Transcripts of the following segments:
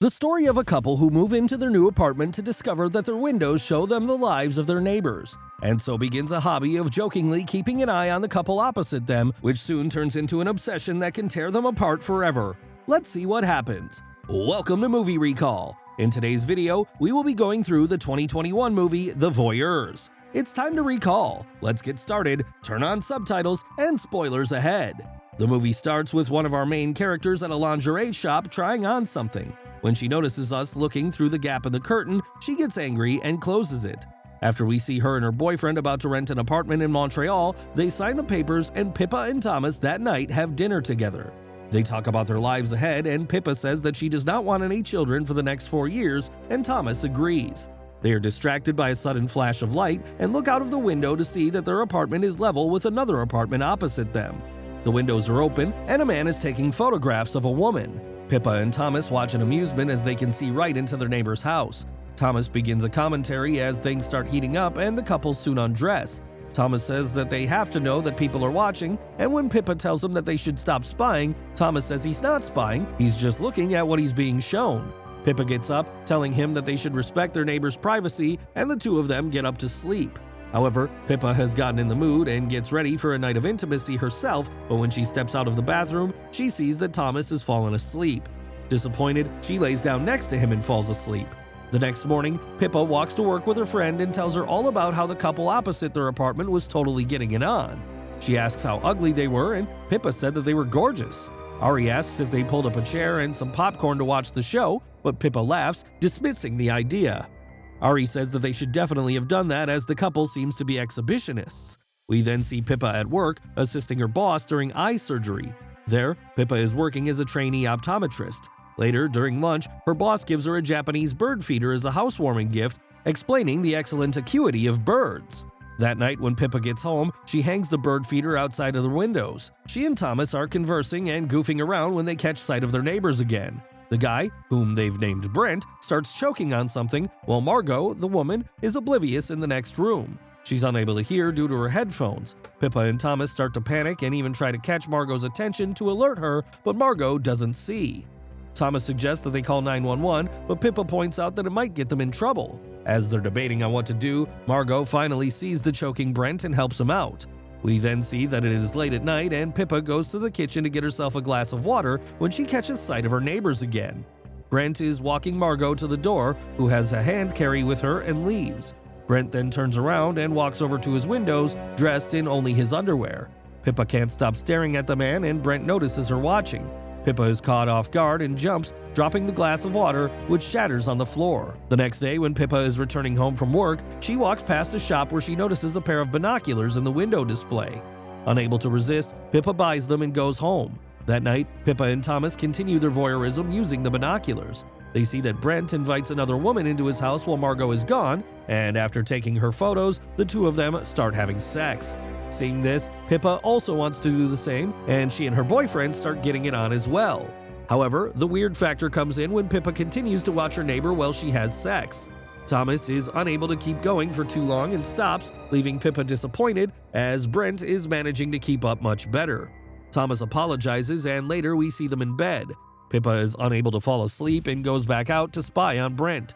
The story of a couple who move into their new apartment to discover that their windows show them the lives of their neighbors, and so begins a hobby of jokingly keeping an eye on the couple opposite them, which soon turns into an obsession that can tear them apart forever. Let's see what happens. Welcome to Movie Recall. In today's video, we will be going through the 2021 movie The Voyeurs. It's time to recall. Let's get started, turn on subtitles, and spoilers ahead. The movie starts with one of our main characters at a lingerie shop trying on something. When she notices us looking through the gap in the curtain, she gets angry and closes it. After we see her and her boyfriend about to rent an apartment in Montreal, they sign the papers and Pippa and Thomas that night have dinner together. They talk about their lives ahead and Pippa says that she does not want any children for the next 4 years, and Thomas agrees. They are distracted by a sudden flash of light and look out of the window to see that their apartment is level with another apartment opposite them. The windows are open and a man is taking photographs of a woman. Pippa and Thomas watch in amusement as they can see right into their neighbor's house. Thomas begins a commentary as things start heating up and the couple soon undress. Thomas says that they have to know that people are watching, and when Pippa tells him that they should stop spying, Thomas says he's not spying, he's just looking at what he's being shown. Pippa gets up, telling him that they should respect their neighbor's privacy, and the two of them get up to sleep. However, Pippa has gotten in the mood and gets ready for a night of intimacy herself, but when she steps out of the bathroom, she sees that Thomas has fallen asleep. Disappointed, she lays down next to him and falls asleep. The next morning, Pippa walks to work with her friend and tells her all about how the couple opposite their apartment was totally getting it on. She asks how ugly they were, and Pippa said that they were gorgeous. Ari asks if they pulled up a chair and some popcorn to watch the show, but Pippa laughs, dismissing the idea. Ari says that they should definitely have done that as the couple seems to be exhibitionists. We then see Pippa at work, assisting her boss during eye surgery. There, Pippa is working as a trainee optometrist. Later, during lunch, her boss gives her a Japanese bird feeder as a housewarming gift, explaining the excellent acuity of birds. That night, when Pippa gets home, she hangs the bird feeder outside of the windows. She and Thomas are conversing and goofing around when they catch sight of their neighbors again. The guy, whom they've named Brent, starts choking on something, while Margot, the woman, is oblivious in the next room. She's unable to hear due to her headphones. Pippa and Thomas start to panic and even try to catch Margot's attention to alert her, but Margot doesn't see. Thomas suggests that they call 911, but Pippa points out that it might get them in trouble. As they're debating on what to do, Margot finally sees the choking Brent and helps him out. We then see that it is late at night and Pippa goes to the kitchen to get herself a glass of water when she catches sight of her neighbors again. Brent is walking Margot to the door, who has a hand carry with her, and leaves. Brent then turns around and walks over to his windows, dressed in only his underwear. Pippa can't stop staring at the man and Brent notices her watching. Pippa is caught off guard and jumps, dropping the glass of water, which shatters on the floor. The next day, when Pippa is returning home from work, she walks past a shop where she notices a pair of binoculars in the window display. Unable to resist, Pippa buys them and goes home. That night, Pippa and Thomas continue their voyeurism using the binoculars. They see that Brent invites another woman into his house while Margot is gone, and after taking her photos, the two of them start having sex. Seeing this, Pippa also wants to do the same, and she and her boyfriend start getting it on as well. However, the weird factor comes in when Pippa continues to watch her neighbor while she has sex. Thomas is unable to keep going for too long and stops, leaving Pippa disappointed as Brent is managing to keep up much better. Thomas apologizes and later we see them in bed. Pippa is unable to fall asleep and goes back out to spy on Brent.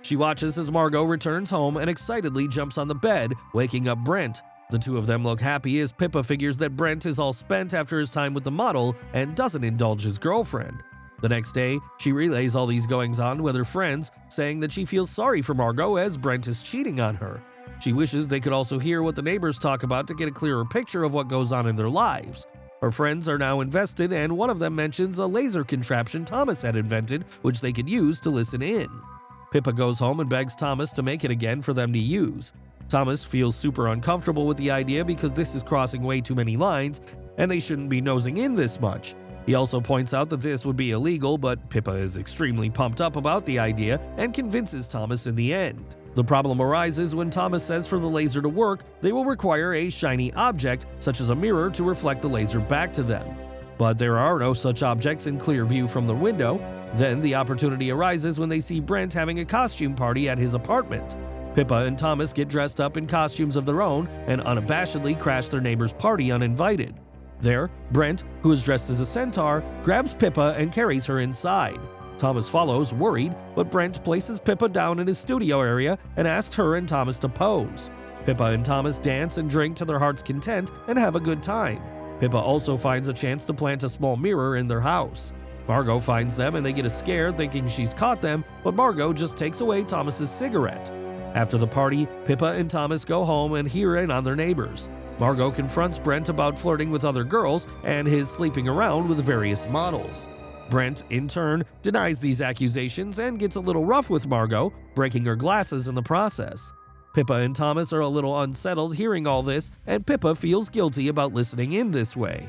She watches as Margot returns home and excitedly jumps on the bed, waking up Brent. The two of them look happy as Pippa figures that Brent is all spent after his time with the model and doesn't indulge his girlfriend. The next day, she relays all these goings-on with her friends, saying that she feels sorry for Margot as Brent is cheating on her. She wishes they could also hear what the neighbors talk about to get a clearer picture of what goes on in their lives. Her friends are now invested and one of them mentions a laser contraption Thomas had invented which they could use to listen in. Pippa goes home and begs Thomas to make it again for them to use. Thomas feels super uncomfortable with the idea because this is crossing way too many lines and they shouldn't be nosing in this much. He also points out that this would be illegal, but Pippa is extremely pumped up about the idea and convinces Thomas in the end. The problem arises when Thomas says for the laser to work, they will require a shiny object, such as a mirror, to reflect the laser back to them. But there are no such objects in clear view from the window. Then the opportunity arises when they see Brent having a costume party at his apartment. Pippa and Thomas get dressed up in costumes of their own and unabashedly crash their neighbor's party uninvited. There, Brent, who is dressed as a centaur, grabs Pippa and carries her inside. Thomas follows, worried, but Brent places Pippa down in his studio area and asks her and Thomas to pose. Pippa and Thomas dance and drink to their heart's content and have a good time. Pippa also finds a chance to plant a small mirror in their house. Margot finds them and they get a scare thinking she's caught them, but Margot just takes away Thomas's cigarette. After the party, Pippa and Thomas go home and hear in on their neighbors. Margot confronts Brent about flirting with other girls and his sleeping around with various models. Brent, in turn, denies these accusations and gets a little rough with Margot, breaking her glasses in the process. Pippa and Thomas are a little unsettled hearing all this, and Pippa feels guilty about listening in this way.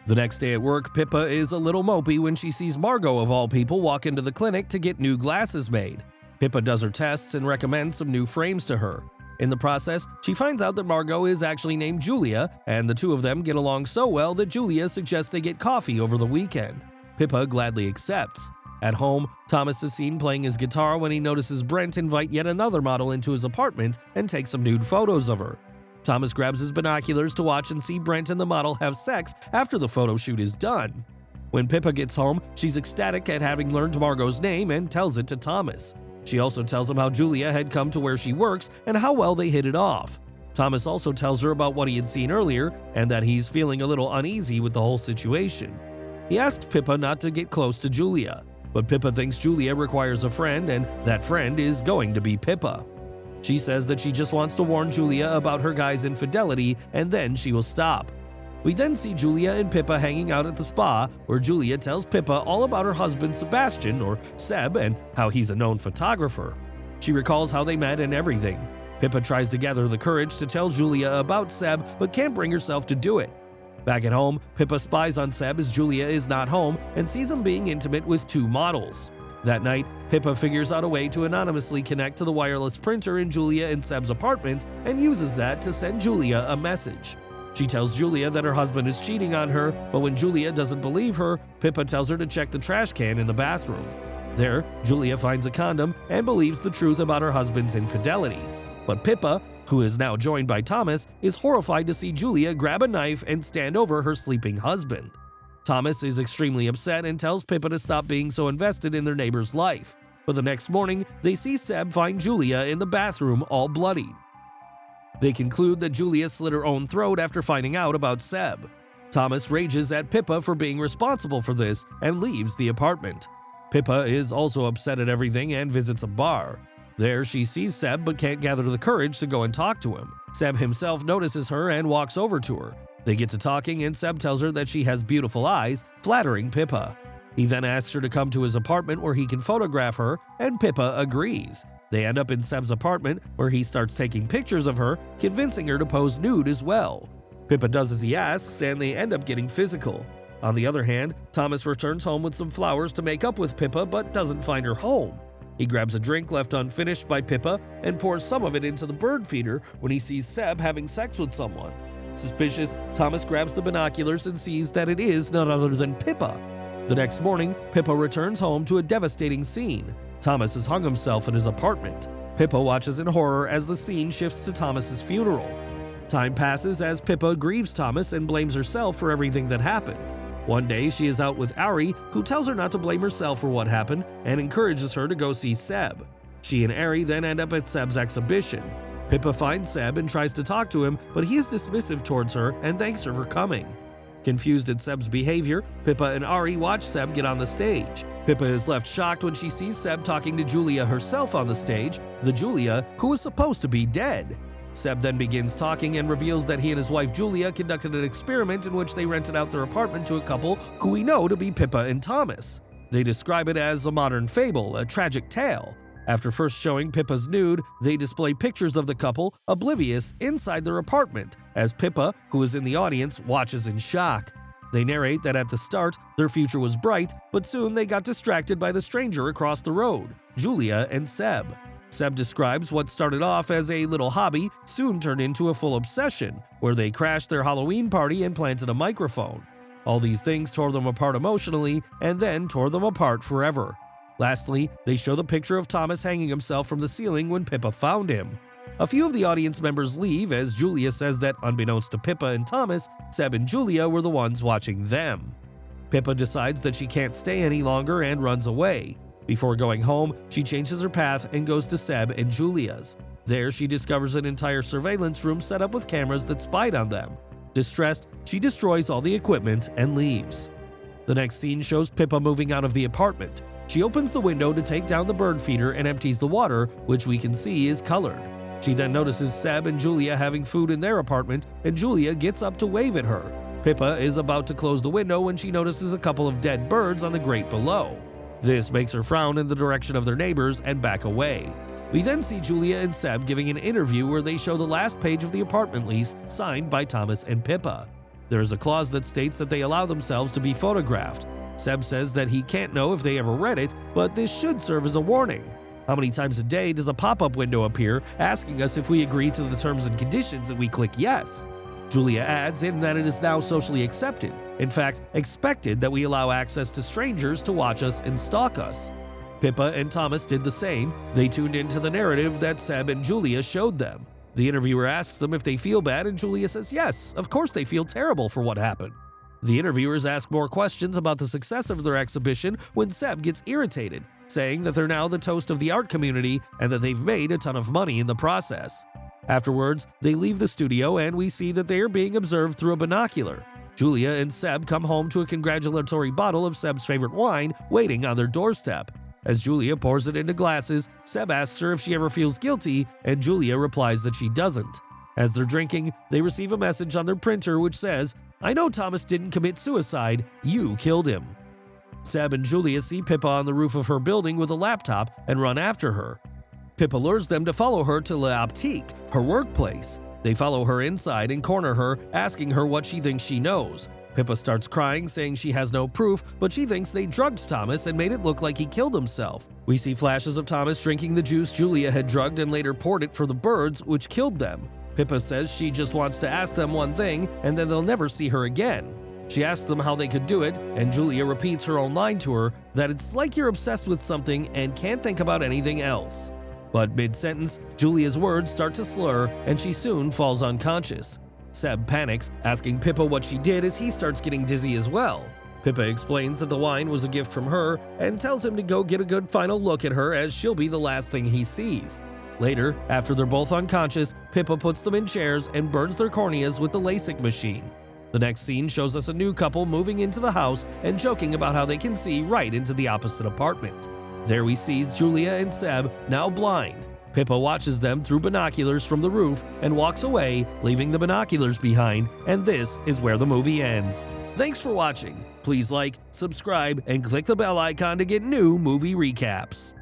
The next day at work, Pippa is a little mopey when she sees Margot of all people walk into the clinic to get new glasses made. Pippa does her tests and recommends some new frames to her. In the process, she finds out that Margot is actually named Julia, and the two of them get along so well that Julia suggests they get coffee over the weekend. Pippa gladly accepts. At home, Thomas is seen playing his guitar when he notices Brent invite yet another model into his apartment and take some nude photos of her. Thomas grabs his binoculars to watch and see Brent and the model have sex after the photo shoot is done. When Pippa gets home, she's ecstatic at having learned Margot's name and tells it to Thomas. She also tells him how Julia had come to where she works and how well they hit it off. Thomas also tells her about what he had seen earlier and that he's feeling a little uneasy with the whole situation. He asks Pippa not to get close to Julia, but Pippa thinks Julia requires a friend and that friend is going to be Pippa. She says that she just wants to warn Julia about her guy's infidelity and then she will stop. We then see Julia and Pippa hanging out at the spa, where Julia tells Pippa all about her husband Sebastian, or Seb, and how he's a known photographer. She recalls how they met and everything. Pippa tries to gather the courage to tell Julia about Seb, but can't bring herself to do it. Back at home, Pippa spies on Seb as Julia is not home and sees him being intimate with two models. That night, Pippa figures out a way to anonymously connect to the wireless printer in Julia and Seb's apartment and uses that to send Julia a message. She tells Julia that her husband is cheating on her, but when Julia doesn't believe her, Pippa tells her to check the trash can in the bathroom. There, Julia finds a condom and believes the truth about her husband's infidelity. But Pippa, who is now joined by Thomas, is horrified to see Julia grab a knife and stand over her sleeping husband. Thomas is extremely upset and tells Pippa to stop being so invested in their neighbor's life. But the next morning, they see Seb find Julia in the bathroom all bloodied. They conclude that Julia slit her own throat after finding out about Seb. Thomas rages at Pippa for being responsible for this and leaves the apartment. Pippa is also upset at everything and visits a bar. There, she sees Seb but can't gather the courage to go and talk to him. Seb himself notices her and walks over to her. They get to talking and Seb tells her that she has beautiful eyes, flattering Pippa. He then asks her to come to his apartment where he can photograph her, and Pippa agrees. They end up in Seb's apartment where he starts taking pictures of her, convincing her to pose nude as well. Pippa does as he asks and they end up getting physical. On the other hand, Thomas returns home with some flowers to make up with Pippa but doesn't find her home. He grabs a drink left unfinished by Pippa and pours some of it into the bird feeder when he sees Seb having sex with someone. Suspicious, Thomas grabs the binoculars and sees that it is none other than Pippa. The next morning, Pippa returns home to a devastating scene. Thomas has hung himself in his apartment. Pippa watches in horror as the scene shifts to Thomas's funeral. Time passes as Pippa grieves Thomas and blames herself for everything that happened. One day, she is out with Ari, who tells her not to blame herself for what happened and encourages her to go see Seb. She and Ari then end up at Seb's exhibition. Pippa finds Seb and tries to talk to him, but he is dismissive towards her and thanks her for coming. Confused at Seb's behavior, Pippa and Ari watch Seb get on the stage. Pippa is left shocked when she sees Seb talking to Julia herself on the stage, the Julia who is supposed to be dead. Seb then begins talking and reveals that he and his wife Julia conducted an experiment in which they rented out their apartment to a couple who we know to be Pippa and Thomas. They describe it as a modern fable, a tragic tale. After first showing Pippa's nude, they display pictures of the couple, oblivious, inside their apartment, as Pippa, who is in the audience, watches in shock. They narrate that at the start, their future was bright, but soon they got distracted by the stranger across the road, Julia and Seb. Seb describes what started off as a little hobby soon turned into a full obsession, where they crashed their Halloween party and planted a microphone. All these things tore them apart emotionally and then tore them apart forever. Lastly, they show the picture of Thomas hanging himself from the ceiling when Pippa found him. A few of the audience members leave as Julia says that, unbeknownst to Pippa and Thomas, Seb and Julia were the ones watching them. Pippa decides that she can't stay any longer and runs away. Before going home, she changes her path and goes to Seb and Julia's. There, she discovers an entire surveillance room set up with cameras that spied on them. Distressed, she destroys all the equipment and leaves. The next scene shows Pippa moving out of the apartment. She opens the window to take down the bird feeder and empties the water, which we can see is colored. She then notices Seb and Julia having food in their apartment, and Julia gets up to wave at her. Pippa is about to close the window when she notices a couple of dead birds on the grate below. This makes her frown in the direction of their neighbors and back away. We then see Julia and Seb giving an interview where they show the last page of the apartment lease signed by Thomas and Pippa. There is a clause that states that they allow themselves to be photographed. Seb says that he can't know if they ever read it, but this should serve as a warning. How many times a day does a pop-up window appear asking us if we agree to the terms and conditions and we click yes? Julia adds in that it is now socially accepted, in fact, expected that we allow access to strangers to watch us and stalk us. Pippa and Thomas did the same. They tuned into the narrative that Seb and Julia showed them. The interviewer asks them if they feel bad, and Julia says yes, of course they feel terrible for what happened. The interviewers ask more questions about the success of their exhibition when Seb gets irritated, saying that they're now the toast of the art community and that they've made a ton of money in the process. Afterwards, they leave the studio and we see that they are being observed through a binocular. Julia and Seb come home to a congratulatory bottle of Seb's favorite wine waiting on their doorstep. As Julia pours it into glasses, Seb asks her if she ever feels guilty, and Julia replies that she doesn't. As they're drinking, they receive a message on their printer which says, "I know Thomas didn't commit suicide, you killed him." Seb and Julia see Pippa on the roof of her building with a laptop and run after her. Pippa lures them to follow her to La Optique, her workplace. They follow her inside and corner her, asking her what she thinks she knows. Pippa starts crying, saying she has no proof, but she thinks they drugged Thomas and made it look like he killed himself. We see flashes of Thomas drinking the juice Julia had drugged and later poured it for the birds, which killed them. Pippa says she just wants to ask them one thing, and then they'll never see her again. She asks them how they could do it, and Julia repeats her own line to her that it's like you're obsessed with something and can't think about anything else. But mid-sentence, Julia's words start to slur, and she soon falls unconscious. Seb panics, asking Pippa what she did as he starts getting dizzy as well. Pippa explains that the wine was a gift from her and tells him to go get a good final look at her as she'll be the last thing he sees. Later, after they're both unconscious, Pippa puts them in chairs and burns their corneas with the LASIK machine. The next scene shows us a new couple moving into the house and joking about how they can see right into the opposite apartment. There we see Julia and Seb, now blind. Pippa watches them through binoculars from the roof and walks away, leaving the binoculars behind, and this is where the movie ends. Thanks for watching. Please like, subscribe, and click the bell icon to get new movie recaps.